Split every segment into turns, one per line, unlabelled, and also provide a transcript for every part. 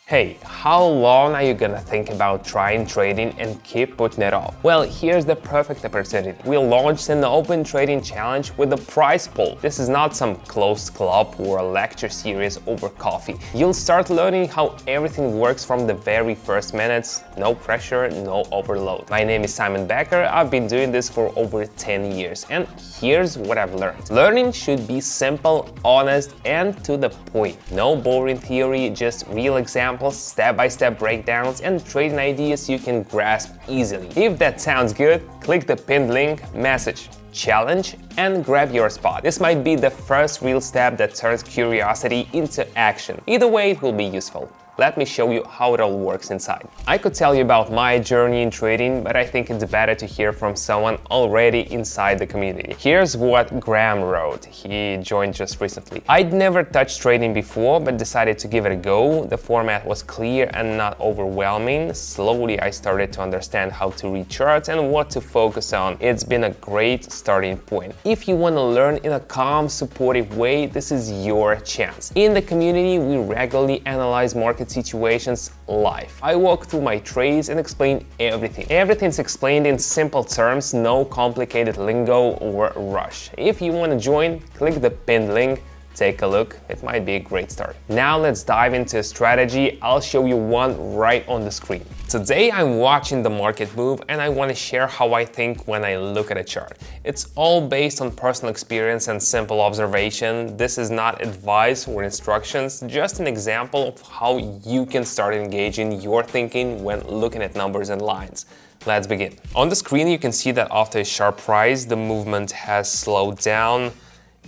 Hey, how long are you gonna think about trying trading and keep putting it off? Well, here's the perfect opportunity. We launched an open trading challenge with a prize pool. This is not some closed club or a lecture series over coffee. You'll start learning how everything works from the very first minutes. No pressure, no overload. My name is Simon Becker. I've been doing this for over 10 years, and here's what I've learned. Learning should be simple, honest, and to the point. No boring theory, just real examples, step-by-step breakdowns, and trading ideas you can grasp easily. If that sounds good, click the pinned link, message challenge, and grab your spot. This might be the first real step that turns curiosity into action. Either way, it will be useful. Let me show you how it all works inside. I could tell you about my journey in trading, but I think it's better to hear from someone already inside the community. Here's what Graham wrote. He joined just recently. I'd never touched trading before, but decided to give it a go. The format was clear and not overwhelming. Slowly, I started to understand how to read charts and what to focus on. It's been a great starting point. If you want to learn in a calm, supportive way, this is your chance. In the community, we regularly analyze market situations live. I walk through my trades and explain everything. Everything's explained in simple terms, no complicated lingo or rush. If you want to join, click the pinned link. Take a look, it might be a great start. Now let's dive into a strategy. I'll show you one right on the screen. Today I'm watching the market move and I want to share how I think when I look at a chart. It's all based on personal experience and simple observation. This is not advice or instructions, just an example of how you can start engaging your thinking when looking at numbers and lines. Let's begin. On the screen you can see that after a sharp rise, the movement has slowed down.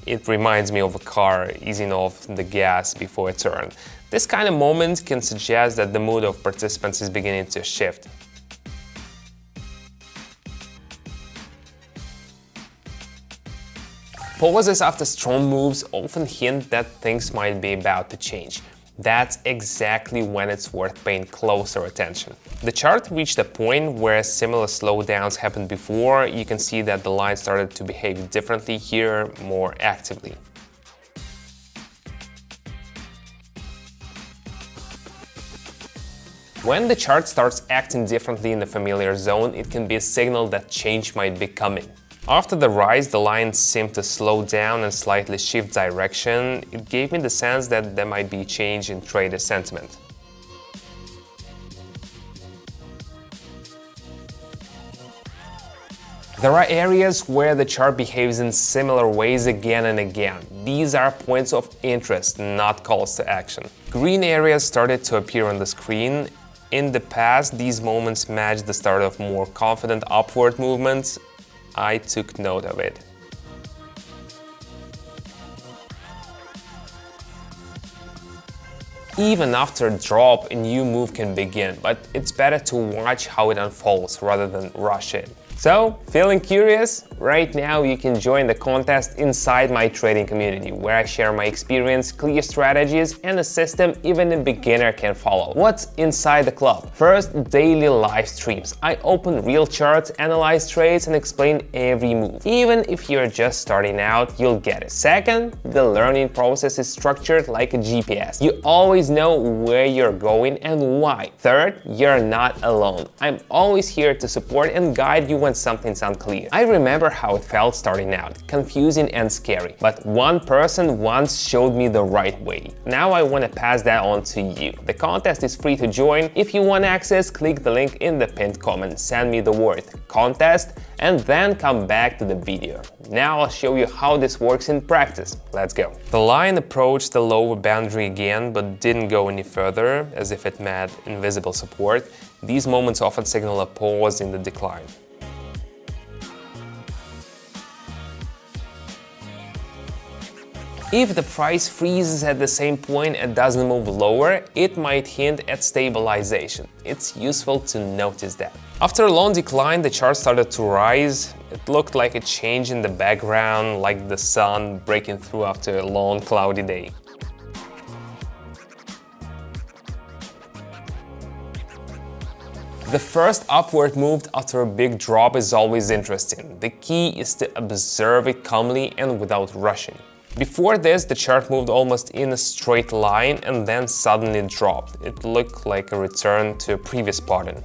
It reminds me of a car easing off the gas before a turn. This kind of moment can suggest that the mood of participants is beginning to shift. Pauses after strong moves often hint that things might be about to change. That's exactly when it's worth paying closer attention. The chart reached a point where similar slowdowns happened before. You can see that the line started to behave differently here, more actively. When the chart starts acting differently in the familiar zone, it can be a signal that change might be coming. After the rise, the line seemed to slow down and slightly shift direction. It gave me the sense that there might be a change in trader sentiment. There are areas where the chart behaves in similar ways again and again. These are points of interest, not calls to action. Green areas started to appear on the screen. In the past, these moments matched the start of more confident upward movements. I took note of it. Even after a drop, a new move can begin, but it's better to watch how it unfolds rather than rush it. So, feeling curious? Right now you can join the contest inside my trading community, where I share my experience, clear strategies, and a system even a beginner can follow. What's inside the club? First, daily live streams. I open real charts, analyze trades, and explain every move. Even if you're just starting out, you'll get it. Second, the learning process is structured like a GPS. You always know where you're going and why. Third, you're not alone. I'm always here to support and guide you when something's unclear. I remember how it felt starting out, confusing and scary, but one person once showed me the right way. Now I want to pass that on to you. The contest is free to join. If you want access, click the link in the pinned comment, send me the word contest, and then come back to the video. Now I'll show you how this works in practice. Let's go. The line approached the lower boundary again, but didn't go any further, as if it met invisible support. These moments often signal a pause in the decline. If the price freezes at the same point and doesn't move lower, it might hint at stabilization. It's useful to notice that. After a long decline, the chart started to rise. It looked like a change in the background, like the sun breaking through after a long cloudy day. The first upward move after a big drop is always interesting. The key is to observe it calmly and without rushing. Before this, the chart moved almost in a straight line and then suddenly dropped. It looked like a return to a previous pattern.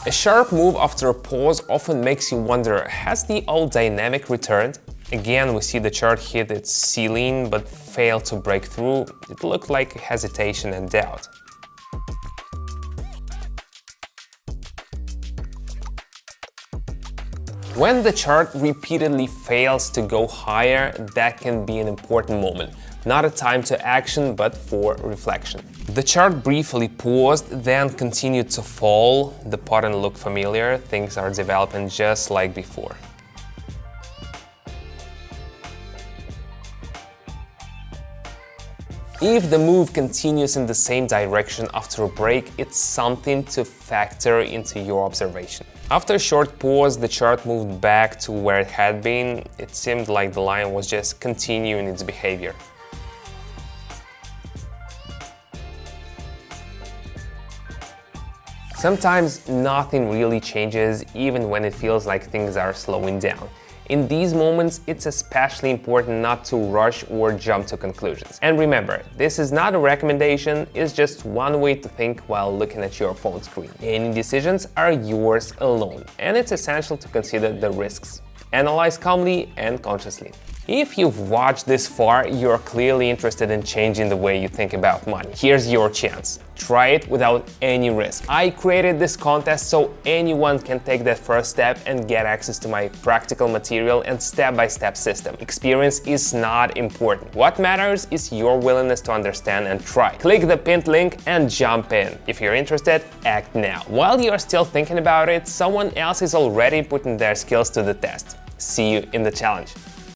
A sharp move after a pause often makes you wonder, has the old dynamic returned? Again, we see the chart hit its ceiling but failed to break through. It looked like hesitation and doubt. When the chart repeatedly fails to go higher, that can be an important moment. Not a time to action, but for reflection. The chart briefly paused, then continued to fall. The pattern looked familiar, things are developing just like before. If the move continues in the same direction after a break, it's something to factor into your observation. After a short pause, the chart moved back to where it had been. It seemed like the line was just continuing its behavior. Sometimes nothing really changes, even when it feels like things are slowing down. In these moments, it's especially important not to rush or jump to conclusions. And remember, this is not a recommendation, it's just one way to think while looking at your phone screen. Any decisions are yours alone, and it's essential to consider the risks. Analyze calmly and consciously. If you've watched this far, you're clearly interested in changing the way you think about money. Here's your chance. Try it without any risk. I created this contest so anyone can take that first step and get access to my practical material and step-by-step system. Experience is not important. What matters is your willingness to understand and try. Click the pinned link and jump in. If you're interested, act now. While you're still thinking about it, someone else is already putting their skills to the test. See you in the challenge.